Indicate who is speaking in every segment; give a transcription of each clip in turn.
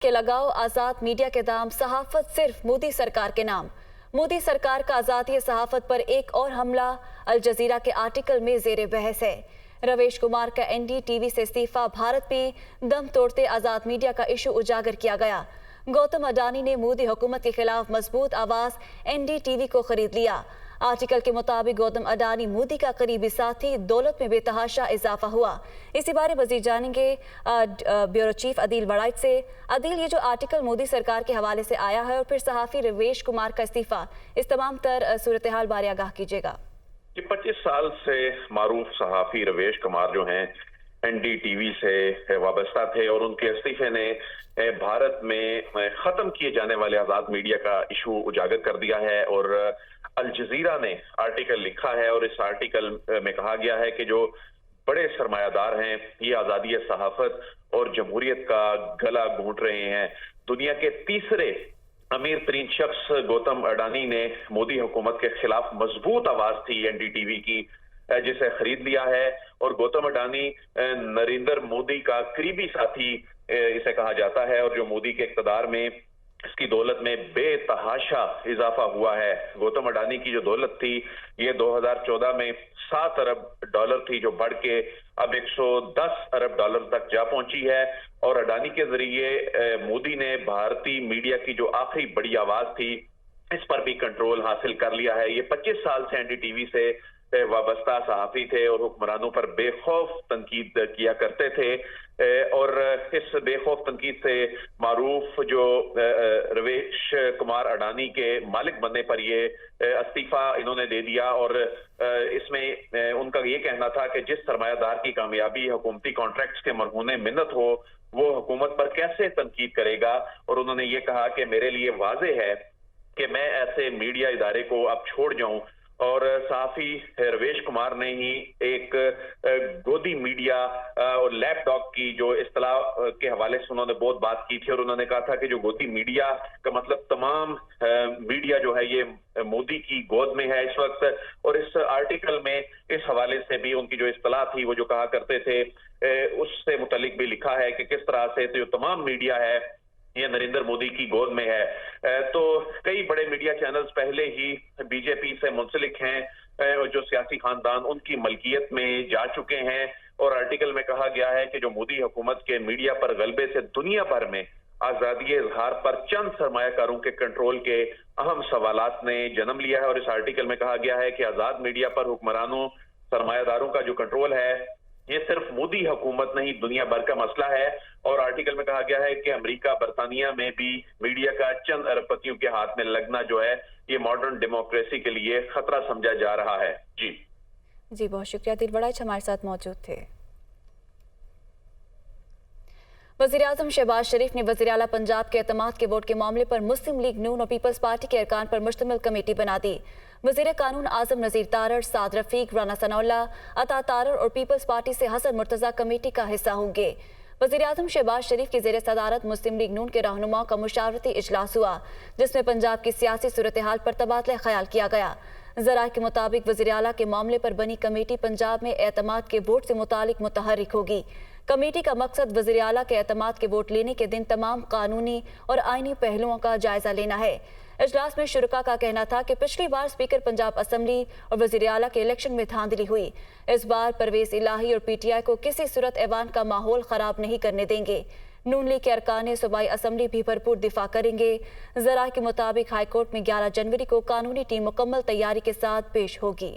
Speaker 1: के लगाओ आजाद मीडिया के दाम, सहाफत सिर्फ मोदी सरकार के नाम। मोदी सरकार का आजादी सहाफत पर एक और हमला अल जजीरा के आर्टिकल में जेर बहस है। रवीश कुमार का एनडीटीवी से इस्तीफा, भारत में दम तोड़ते आजाद मीडिया का इशू उजागर किया गया। गौतम अडानी ने मोदी हुकूमत के खिलाफ मजबूत आवाज एनडीटीवी को खरीद लिया। आर्टिकल के मुताबिक गौतम अडानी मोदी का करीबी साथी, दौलत में बेतहाशा इजाफा हुआ। इसी बारे मजीद जानेंगे ब्यूरो चीफ अदील वड़ाइच से। अदील, ये जो आर्टिकल मोदी सरकार के हवाले से आया है और फिर सहाफी रवीश कुमार का इस्तीफा, इस तमाम तर सूरत हाल बारे आगाह कीजिएगा।
Speaker 2: 25 साल से मारूफ सहाफी रवीश कुमार जो हैं एनडीटीवी से वाबस्ता थे और उनके इस्तीफे ने भारत में खत्म किए जाने वाले आजाद मीडिया का इशू उजागर कर दिया है। और अल जजीरा ने आर्टिकल लिखा है और इस आर्टिकल में कहा गया है कि जो बड़े सरमायादार हैं ये आजादी सहाफत और जमहूरियत का गला घोंट रहे हैं। दुनिया के तीसरे अमीर तरीन शख्स गौतम अडानी ने मोदी हुकूमत के खिलाफ मजबूत आवाज थी एनडीटीवी की, जिसे खरीद लिया है। और गौतम अडानी नरेंद्र मोदी का करीबी साथी इसे कहा जाता है और जो मोदी के इक़्तिदार में इसकी दौलत में बेतहाशा इजाफा हुआ है। गौतम अडानी की जो दौलत थी ये 2014 में 7 अरब डॉलर थी, जो बढ़ के अब 110 अरब डॉलर तक जा पहुंची है। और अडानी के जरिए मोदी ने भारतीय मीडिया की जो आखिरी बड़ी आवाज थी इस पर भी कंट्रोल हासिल कर लिया है। ये 25 साल से एनडीटीवी से वाबस्ता सहाफी थे और हुक्मरानों पर बेखौफ तनकीद किया करते थे। और इस बेखौफ तनकीद से मारूफ जो रवीश कुमार अडानी के मालिक बनने पर ये इस्तीफा इन्होंने दे दिया। और इसमें उनका ये कहना था कि जिस सरमायादार की कामयाबी हुकूमती कॉन्ट्रैक्ट्स के मरहूने मिन्नत हो वो हुकूमत पर कैसे तनकीद करेगा। और उन्होंने ये कहा कि मेरे लिए वाज़ेह है कि मैं ऐसे मीडिया इदारे को अब छोड़ जाऊं। और सहाफी रवीश कुमार ने ही एक गोदी मीडिया और लैपटॉप की जो इस्तिलाह के हवाले से उन्होंने बहुत बात की थी और उन्होंने कहा था कि जो गोदी मीडिया का मतलब तमाम मीडिया जो है ये मोदी की गोद में है इस वक्त। और इस आर्टिकल में इस हवाले से भी उनकी जो इस्तिलाह थी वो जो कहा करते थे उससे मुतालिक भी लिखा है कि किस तरह से जो तमाम मीडिया है ये नरेंद्र मोदी की गोद में है। तो कई बड़े मीडिया चैनल्स पहले ही बीजेपी से मुंसलिक हैं, जो सियासी खानदान उनकी मलकियत में जा चुके हैं। और आर्टिकल में कहा गया है कि जो मोदी हुकूमत के मीडिया पर गलबे से दुनिया भर में आजादी इजहार पर चंद सरमायाकारों के कंट्रोल के अहम सवालात ने जन्म लिया है। और इस आर्टिकल में कहा गया है कि आजाद मीडिया पर हुक्मरानों सरमायादारों का जो कंट्रोल है ये सिर्फ मोदी हुकूमत नहीं दुनिया भर का मसला है। और आर्टिकल में कहा गया है कि अमेरिका बरतानिया में भी मीडिया का चंद अरबपतियों के हाथ में लगना जो है ये मॉडर्न डेमोक्रेसी के लिए खतरा समझा जा रहा है। जी
Speaker 1: बहुत शुक्रिया दिल वड़ाइच हमारे साथ मौजूद थे। वज़ीर-ए-आज़म शहबाज शरीफ ने वज़ीर-ए-आला पंजाब के एतमाद के वोट के मामले पर मुस्लिम लीग नून और पीपल्स पार्टी के अरकान पर मुश्तमिल कमेटी बना दी। वज़ीर कानून आज़म नज़ीर तारड़, साद रफीक, राना सनाउल्लाह, अता तारड़ और पीपल्स पार्टी से हसन मुर्तज़ा कमेटी का हिस्सा होंगे। वज़ीर-ए-आज़म शहबाज शरीफ की ज़ेर सदारत मुस्लिम लीग नून के रहनुमाओं का मुशावरती इजलास हुआ जिसमें पंजाब की सियासी सूरत हाल पर तबादला ख्याल किया गया। ज़राए के मुताबिक वज़ीर-ए-आला के मामले पर बनी कमेटी पंजाब में एतमाद के वोट से मुतालिक मुतहर्रिक होगी। कमेटी का मकसद वज़ीर-ए-आला के एतमाद के वोट लेने के दिन तमाम कानूनी और आईनी पहलुओं का जायजा लेना है। इजलास में शुरका का कहना था कि पिछली बार स्पीकर पंजाब असम्बली और वज़ीर-ए-आला के इलेक्शन में धांधली हुई। इस बार परवेज इलाही और पीटीआई को किसी सूरत ऐवान का माहौल खराब नहीं करने देंगे। नून लीग के अरकान सूबाई असम्बली भी भरपूर दिफा करेंगे। ज़राए के मुताबिक हाईकोर्ट में 11 जनवरी को कानूनी टीम मुकम्मल तैयारी के साथ पेश होगी।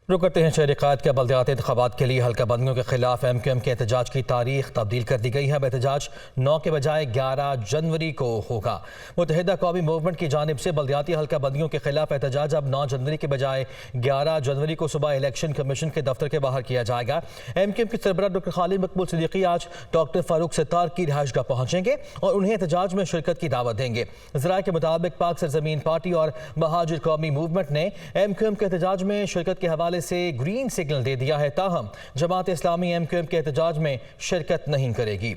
Speaker 3: रुक करते हैं शहरी क़ायद के बल्दियाती इंतख़ाबात के लिए हल्का बंदियों के खिलाफ एमक्यूएम के एहतजाज की तारीख तब्दील कर दी गई है। अब एहतजाज 9 के बजाय 11 जनवरी को होगा। मुत्तहिदा कौमी मूवमेंट की जानिब से बल्दियाती हल्का बंदियों के खिलाफ एहतजाज अब 9 जनवरी के बजाय 11 जनवरी को सुबह इलेक्शन कमीशन के दफ्तर के बाहर किया जाएगा। एमक्यूएम की सरबराह डॉक्टर खालिद मकबूल सिद्दीकी आज डॉक्टर फारूक सत्तार की रिहाइशगाह पहुंचेंगे और उन्हें एहतजाज में शिरकत की दावत देंगे। ज़राए के मुताबिक पाक सरजमीन पार्टी और महाजिर कौमी मूवमेंट ने एमक्यूएम के एहतजाज में शिरकत के हवाले से ग्रीन सिग्नल दे दिया है, ताहम जमात इस्लामी एमक्यूएम के एहतजाज में शिरकत नहीं करेगी।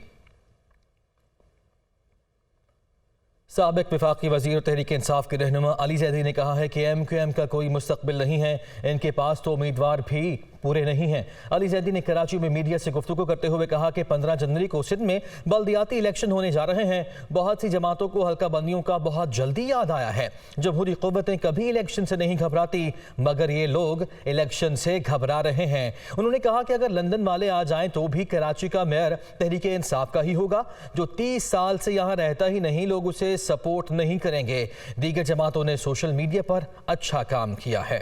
Speaker 3: साबिक वफाकी वज़ीर तहरीक इंसाफ के रहनुमा अली ज़ैदी ने कहा है कि एमक्यूएम का कोई मुस्तक़बिल नहीं है, इनके पास तो उम्मीदवार भी पूरे नहीं हैं। अली जैदी ने कराची में मीडिया से गुफ्तगू करते हुए कहा कि 15 जनवरी को सिंध में बल्दियाती इलेक्शन होने जा रहे हैं। बहुत सी जमातों को हल्का बंदियों का बहुत जल्दी याद आया है। जमहूरी क़ुव्वतें कभी इलेक्शन से नहीं घबराती, मगर ये लोग इलेक्शन से घबरा रहे हैं। उन्होंने कहा कि अगर लंदन वाले आ जाएं तो भी कराची का मेयर तहरीके इंसाफ का ही होगा। जो 30 साल से यहाँ रहता ही नहीं, लोग उसे सपोर्ट नहीं करेंगे। दीगर जमातों ने सोशल मीडिया पर अच्छा काम किया है।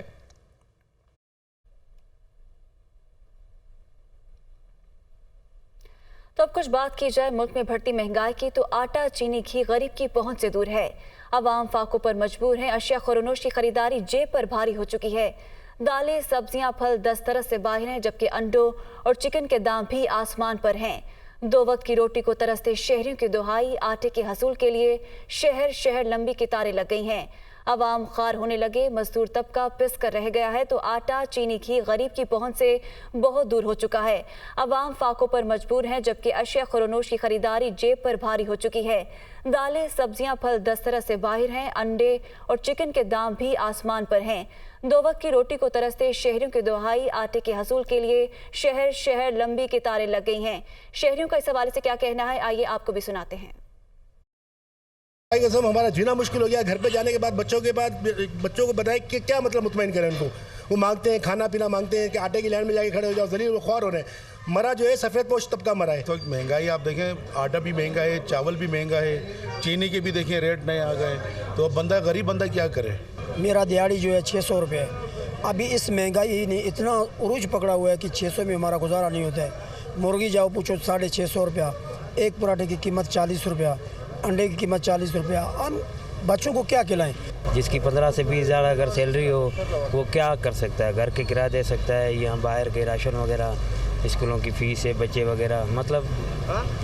Speaker 1: तो अब कुछ बात की जाए मुल्क में बढ़ती महंगाई की, तो आटा, चीनी, घी गरीब की पहुंच से दूर है। अवाम फाकों पर मजबूर हैं। अशिया खुरनोश की खरीदारी जेब पर भारी हो चुकी है। दालें, सब्जियां, फल दस्तरस से बाहर हैं, जबकि अंडों और चिकन के दाम भी आसमान पर हैं। 2 वक्त की रोटी को तरसते शहरियों की दुहाई, आटे के हसूल के लिए शहर शहर लंबी कतारें लग गई हैं। अवाम खार होने लगे, मजदूर तबका पिस कर रह गया है, तो आटा, चीनी, घी गरीब की पहुंच से बहुत दूर हो चुका है। अवाम फाकों पर मजबूर हैं, जबकि अशिया खुरनोश की खरीदारी जेब पर भारी हो चुकी है। दालें, सब्जियां, फल दस्तरस से बाहर हैं। अंडे और चिकन के दाम भी आसमान पर हैं। 2 वक्त की रोटी को तरसते शहरियों की दुहाई, आटे के हसूल के लिए शहर शहर लंबी कतारें लग गई हैं। शहरियों का इस हवाले से क्या कहना है, आइए आपको भी सुनाते हैं।
Speaker 4: कसम हमारा जीना मुश्किल हो गया। घर पे जाने के बाद बच्चों को बताएं कि क्या मतलब मुतमईन करें उनको। वो मांगते हैं, खाना पीना मांगते हैं कि आटे की लाइन में जाके खड़े हो जाओ। जलील ख्वार हो रहे हैं। मरा जो है सफ़ेद पोश तबका मरा है।
Speaker 5: तो महंगाई आप देखें, आटा भी महंगा है, चावल भी महंगा है, चीनी के भी देखें रेट नए आ गए। तो अब गरीब बंदा क्या करे।
Speaker 6: मेरा दिहाड़ी जो है 600 रुपये है। अभी इस महंगाई ने इतना उरूज पकड़ा हुआ है कि 600 में हमारा गुजारा नहीं होता है। मुर्गी जाओ पूछो 650 रुपया, एक पराठे की कीमत 40 रुपया, अंडे की कीमत 40 रुपया। हम बच्चों को क्या खिलाएं?
Speaker 7: जिसकी 15 से 20 हज़ार अगर सैलरी हो वो क्या कर सकता है? घर के किराया दे सकता है, यहाँ बाहर के राशन वगैरह, स्कूलों की फ़ीस है, बच्चे वगैरह, मतलब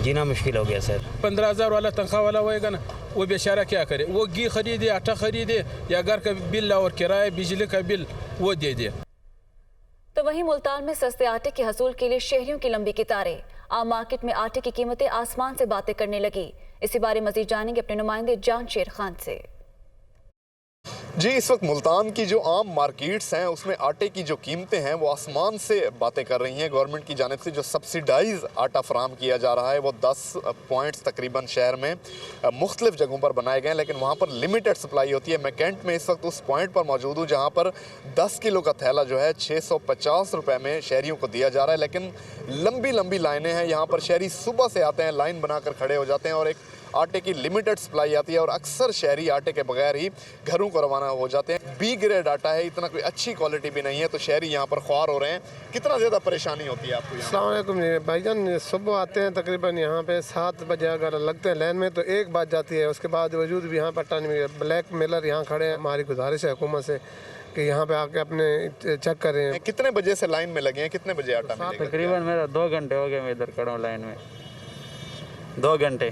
Speaker 7: जीना मुश्किल हो गया सर।
Speaker 8: 15,000 वाला तनख्वाह वाला होएगा ना, वो बेचारा क्या करे? वो घी खरीदे, आटा खरीदे, या घर का बिल और किराया बिजली का बिल वो दे दे।
Speaker 1: तो वहीं मुल्तान में सस्ते आटे के हसूल के लिए शहरियों की लंबी कतारें। आम मार्केट में आटे की कीमतें आसमान से बातें करने लगी। इसी बारे मजीद जानेंगे अपने नुमाइंदे जान शेर खान से।
Speaker 9: जी, इस वक्त मुल्तान की जो आम मार्केट्स हैं उसमें आटे की जो कीमतें हैं वो आसमान से बातें कर रही हैं। गवर्नमेंट की जानिब से जो सब्सिडाइज आटा फराम किया जा रहा है वो 10 पॉइंट्स तकरीबन शहर में मुख्तलिफ जगहों पर बनाए गए हैं, लेकिन वहाँ पर लिमिटेड सप्लाई होती है। मैं कैंट में इस वक्त उस पॉइंट पर मौजूद हूँ जहाँ पर 10 किलो का थैला जो है 650 रुपये में शहरियों को दिया जा रहा है, लेकिन लंबी लंबी लाइनें हैं। यहाँ पर शहरी सुबह से आते हैं, लाइन बनाकर खड़े हो जाते हैं और एक आटे की लिमिटेड सप्लाई आती है और अक्सर शहरी आटे के बगैर ही घरों को रवाना हो जाते हैं। बी ग्रेड आटा है, इतना कोई अच्छी क्वालिटी भी नहीं है, तो शहरी यहाँ पर ख्वार हो रहे हैं। कितना ज़्यादा परेशानी होती है आपको?
Speaker 10: अस्सलाम वालेकुम भाईजान, सुबह आते हैं तकरीबन यहाँ पे 7 बजे अगर लगते हैं लाइन में तो 1 बज जाती है। उसके बाद वजूद भी यहाँ पर टाइम ब्लैक मेलर यहाँ खड़े हैं। हमारी गुजारिश है हुकूमत से कि यहाँ पे आके अपने चेक करें।
Speaker 9: कितने बजे से लाइन में लगे हैं, कितने बजे आटा मिलेगा?
Speaker 11: तकरीबन मेरा 2 घंटे हो गए, मैं इधर खड़ा हूँ लाइन में 2 घंटे।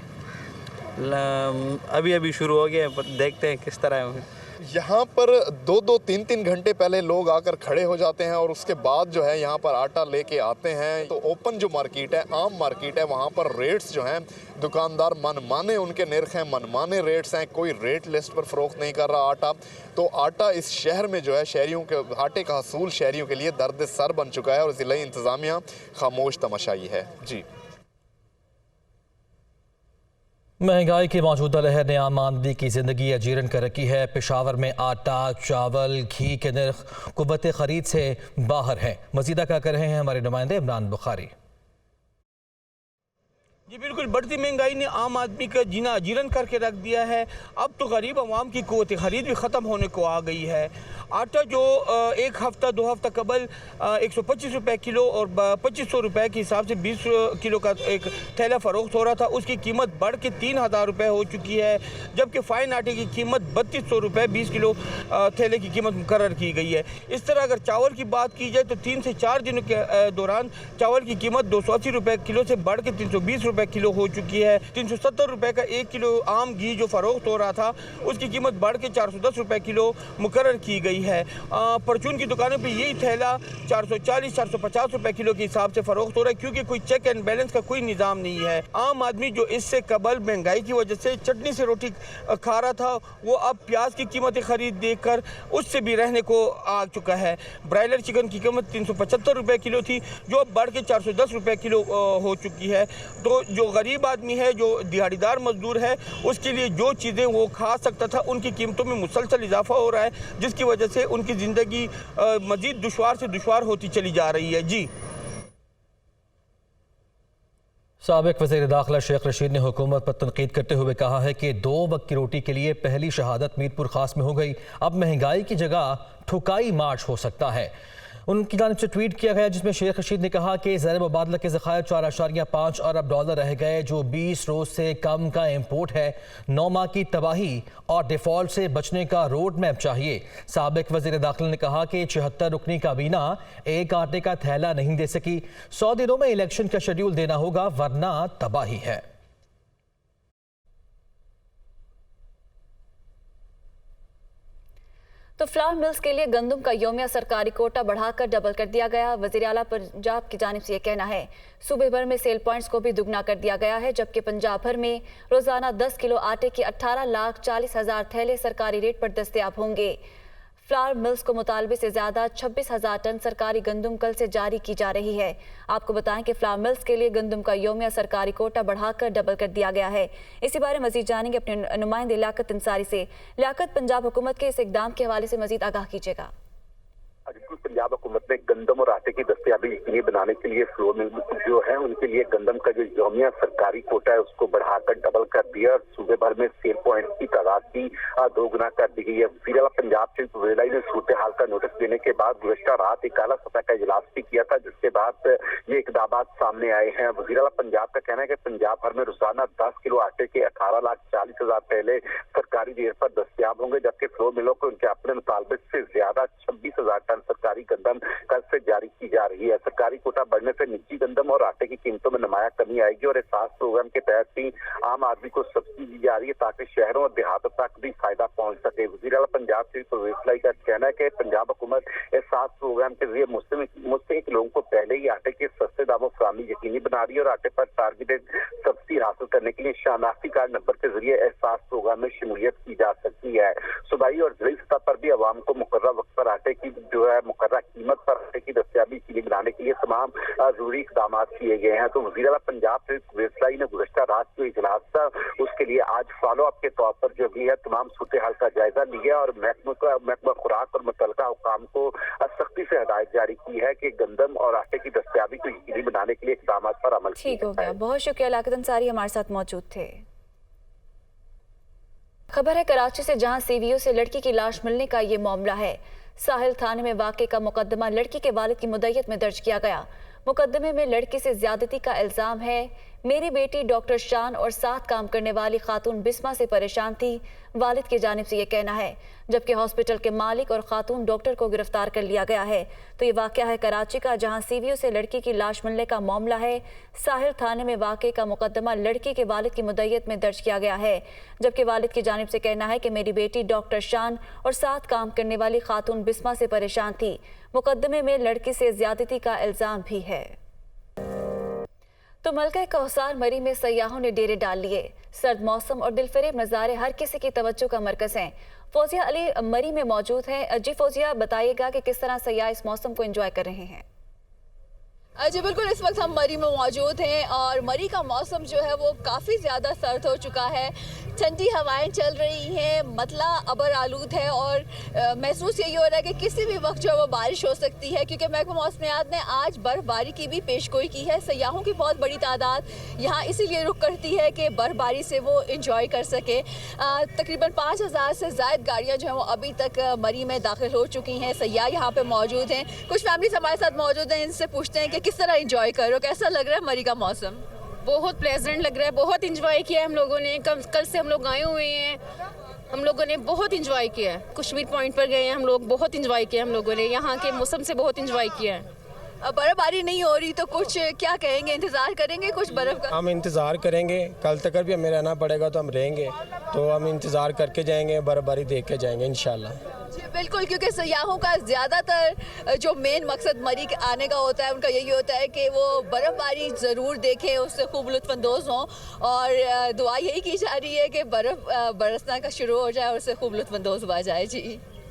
Speaker 11: अभी शुरू हो गया, देखते हैं किस तरह है।
Speaker 9: यहाँ पर 2-2, 3-3 घंटे पहले लोग आकर खड़े हो जाते हैं और उसके बाद जो है यहाँ पर आटा लेके आते हैं। तो ओपन जो मार्केट है, आम मार्केट है, वहाँ पर रेट्स जो हैं दुकानदार मनमाने उनके निर्ख हैं, मनमाने रेट्स हैं। कोई रेट लिस्ट पर फ़रोख्त नहीं कर रहा आटा। तो आटा इस शहर में जो है शहरियों के आटे का हसूल शहरियों के लिए दर्द सर बन चुका है और ज़िला इंतज़ामिया खामोश तमाशाई है। जी,
Speaker 3: महंगाई की मौजूदा लहर ने आम आदमी की ज़िंदगी अजीरन कर रखी है। पेशावर में आटा, चावल, घी के नर्ख कुव्वत ख़रीद से बाहर हैं। मज़ीद क्या कर रहे हैं हमारे नुमाइंदे इमरान बुखारी।
Speaker 8: जी बिल्कुल, बढ़ती महंगाई ने आम आदमी का जीना अजीरन करके रख दिया है। अब तो गरीब आवाम की क़ुव्वत ख़रीद भी ख़त्म होने को आ गई है। आटा जो 1 हफ़्ता 2 हफ़्ता कबल 125 रुपये किलो और 2500 रुपये के हिसाब से 20 किलो का एक थैला फ़रोख्त हो रहा था, उसकी कीमत बढ़ के 3000 रुपये हो चुकी है। जबकि फ़ाइन आटे की कीमत 3200 रुपये 20 किलो थैले की कीमत मुकर्रर की गई है। इस तरह अगर चावल की बात की जाए तो 3 से 4 दिनों के दौरान चावल की कीमत 280 रुपये किलो से बढ़ के 320 रुपये रुपए किलो हो चुकी है। 370 रुपए का 1 किलो आम घी जो फरोख्त हो रहा था उसकी कीमत बढ़ के 410 रुपए किलो मुकर्रर की गई है। परचून की दुकानों पे यही थैला 440-450 रुपए किलो के हिसाब से फरोख्त हो रहा है, क्योंकि कोई चेक एंड बैलेंस का कोई निज़ाम नहीं है। आम आदमी जो इससे कबल महंगाई की वजह से चटनी से रोटी खा रहा था, वो अब प्याज की कीमतें खरीद देखकर उससे भी रहने को आ चुका है। ब्रायलर चिकन की कीमत 375 रुपए किलो थी, जो अब बढ़ के 410 रुपए किलो हो चुकी है। तो जो गरीब आदमी है, जो दिहाड़ीदार मजदूर है, उसके लिए जो चीज़ें वो खा सकता था उनकी कीमतों में मुसलसल इजाफा हो रहा है, जिसकी वजह से उनकी ज़िंदगी मज़ीद दुश्वार से दुश्वार होती चली जा रही है। जी,
Speaker 3: साबिक वज़ीर दाखिला शेख रशीद ने हुकूमत पर तनकीद करते हुए कहा है कि 2 वक्त की रोटी के लिए पहली शहादत मीरपुर खास में हो गई, अब महंगाई की जगह ठुकाई मार्च हो सकता है। उनकी जानिब से ट्वीट किया गया जिसमें शेख रशीद ने कहा कि ज़र मुबादला के ज़खायर 4.5 अरब डॉलर रह गए, जो 20 रोज़ से कम का इम्पोर्ट है। 9 माह की तबाही और डिफ़ॉल्ट से बचने का रोड मैप चाहिए। साबिक वज़ीर दाखिला ने कहा कि 76 रुकनी काबीना एक आटे का थैला नहीं दे सकी। 100 दिनों में इलेक्शन का शेड्यूल देना होगा, वरना तबाही है।
Speaker 1: तो फ्लावर मिल्स के लिए गंदम का योमिया सरकारी कोटा बढ़ाकर डबल कर दिया गया। वज़ीर आला पंजाब की जानिब से यह कहना है। सूबे भर में सेल पॉइंट्स को भी दुगना कर दिया गया है, जबकि पंजाब भर में रोजाना 10 किलो आटे के 18,40,000 थैले सरकारी रेट पर दस्तयाब होंगे। फ्लावर मिल्स को मुतालबे से ज्यादा 26,000 टन सरकारी गंदम कल से जारी की जा रही है। आपको बताएं कि फ्लावर मिल्स के लिए गंदम का योमिया सरकारी कोटा बढ़ाकर डबल कर दिया गया है। इसी बारे मजीद जानेंगे अपने नुमाइंदे लियाकत अंसारी से। लियाकत, पंजाब हुकूमत के इस इकदाम के हवाले से मजीद आगाह कीजिएगा।
Speaker 12: पंजाब हुकूमत ने गंदम और आटे की दस्तयाबी यकीनी बनाने के लिए फ्लोर मिल जो है उनके लिए गंदम का जो योमिया सरकारी कोटा है उसको बढ़ाकर डबल कर दिया और सूबे भर में सेल पॉइंट की तादाद भी दोगुना कर दी गई है। वज़ीर आला पंजाब से वेलाई ने सूरत हाल का नोटिस देने के बाद गुज़श्ता रात एक आला सतह का इजलास भी किया था, जिसके बाद ये इकदाम सामने आए हैं। वज़ीर आला पंजाब का कहना है कि पंजाब भर में रोजाना 10 किलो आटे के 18,40,000 थैले सरकारी रेट पर दस्तयाब होंगे, जबकि फ्लोर मिलों को उनके अपने मुतालबे से ज्यादा 26,000 टन सरकारी गंदम कल से जारी की जा रही है। सरकारी कोटा बढ़ने से निजी गंदम और आटे की कीमतों में नुमाया कमी आएगी और एहसास प्रोग्राम के तहत भी आम आदमी को सब्सिडी दी जा रही है ताकि शहरों और देहातों तक भी फायदा पहुंच सके। वज़ीर आला पंजाब से परवेज़ का कहना है कि पंजाब हुकूमत एहसास प्रोग्राम के जरिए मुस्तहिक लोगों को पहले ही आटे के सस्ते दामों फराहमी यकीनी बना रही है और आटे पर टारगेटेड सब्सिडी हासिल करने के लिए शनाख्ती कार्ड नंबर के जरिए एहसास प्रोग्राम में शमूलियत की जा सकती है। सूबाई और जिला सतह पर भी अवाम को मुकर्रर वक्त पर आटे की जो है मुकर्रर कीमत पर आटे की दस्तयाबी यकीनी बनाने के लिए तमाम जरूरी इकदाम किए गए हैं। तो वज़ीर आला पंजाब से वेसलाई ने गुज़श्ता रात जो इजलास था उसके लिए आज फॉलो अप के तौर पर जो भी है तमाम सूरत हाल का जायजा लिया और महकमा खुराक और मुतल्लिका हुकाम को सख्ती से हिदायत जारी की है कि गंदम और आटे की दस्तयाबी को यकीनी बनाने के लिए इकदाम पर अमल
Speaker 1: ठीक हो गया। बहुत शुक्रिया, लियाकत अंसारी हमारे साथ मौजूद थे। खबर है कराची से, जहां सीवीओ से लड़की की लाश मिलने का ये मामला है। साहिल थाने में वाक़े का मुकदमा लड़की के वालिद की मुद्दत में दर्ज किया गया। मुकदमे में लड़की से ज्यादती का इल्जाम है। मेरी बेटी डॉक्टर शान और साथ काम करने वाली खातून बिस्मा से परेशान थी, वालिद की जानिब से ये कहना है, जबकि हॉस्पिटल के मालिक और खातून डॉक्टर को गिरफ्तार कर लिया गया है। तो ये वाक़या है कराची का, जहां सीवीओ से लड़की की लाश मिलने का मामला है। साहिल थाने में वाक़े का मुकदमा लड़की के वालिद की मुद्दत में दर्ज किया गया है, जबकि वालिद की जानिब से कहना है कि मेरी बेटी डॉक्टर शान और साथ काम करने वाली खातून बिस्मा से परेशान थी। मुकदमे में लड़की से ज्यादती का इल्जाम भी है। तो मलका कौसार मरी में सयाहों ने डेरे डाल लिए। सर्द मौसम और दिलफरेब नज़ारे हर किसी की तवज्जो का मरकज़ हैं। फौजिया अली मरी में मौजूद हैं। जी फौजिया, बताइएगा कि किस तरह सयाह इस मौसम को एंजॉय कर रहे हैं।
Speaker 13: जी बिल्कुल, इस वक्त हम मरी में मौजूद हैं और मरी का मौसम जो है वो काफ़ी ज़्यादा सर्द हो चुका है। ठंडी हवाएं चल रही हैं, मतला अबर आलूद है और महसूस यही हो रहा है कि किसी भी वक्त जो है वो बारिश हो सकती है, क्योंकि महकमा मौसमियात ने आज बर्फबारी की भी पेशगोई की है। सयाहों की बहुत बड़ी तादाद यहाँ इसीलिए रुक करती है कि बर्फबारी से वो इंजॉय कर सके। तकरीबन 5,000 से ज़ायद गाड़ियाँ जो हैं वो अभी तक मरी में दाखिल हो चुकी हैं। सयाह यहाँ पर मौजूद हैं, कुछ फैमिलीज हमारे साथ मौजूद हैं, इनसे पूछते हैं कि किस तरह इंजॉय करो, कैसा लग रहा है मरी का मौसम?
Speaker 14: बहुत प्लेजेंट लग रहा है, बहुत इंजॉय किया है हम लोगों ने। कल से हम लोग आए हुए हैं, हम लोगों ने बहुत इंजॉय किया है। कश्मीर पॉइंट पर गए हैं हम लोग, बहुत इंजॉय किया हम लोगों ने, यहाँ के मौसम से बहुत इंजॉय किया है।
Speaker 13: बर्फबारी नहीं हो रही तो कुछ क्या कहेंगे, इंतजार करेंगे कुछ बर्फ का?
Speaker 15: हम इंतज़ार करेंगे, कल तक भी हमें रहना पड़ेगा तो हम रहेंगे, तो हम इंतज़ार करके जाएंगे, बर्फबारी देख के जाएंगे इंशाल्लाह।
Speaker 13: जी बिल्कुल, क्योंकि सयाहों का ज़्यादातर जो मेन मकसद मरी के आने का होता है उनका यही होता है कि वो बर्फबारी ज़रूर देखें, उससे खूब लुत्फ़अंदोज़ हों, और दुआ यही की जा रही है कि बर्फ़ बरसना का शुरू हो जाए और उससे खूब लुत्फ़अंदोज़ हुआ जाए। जी।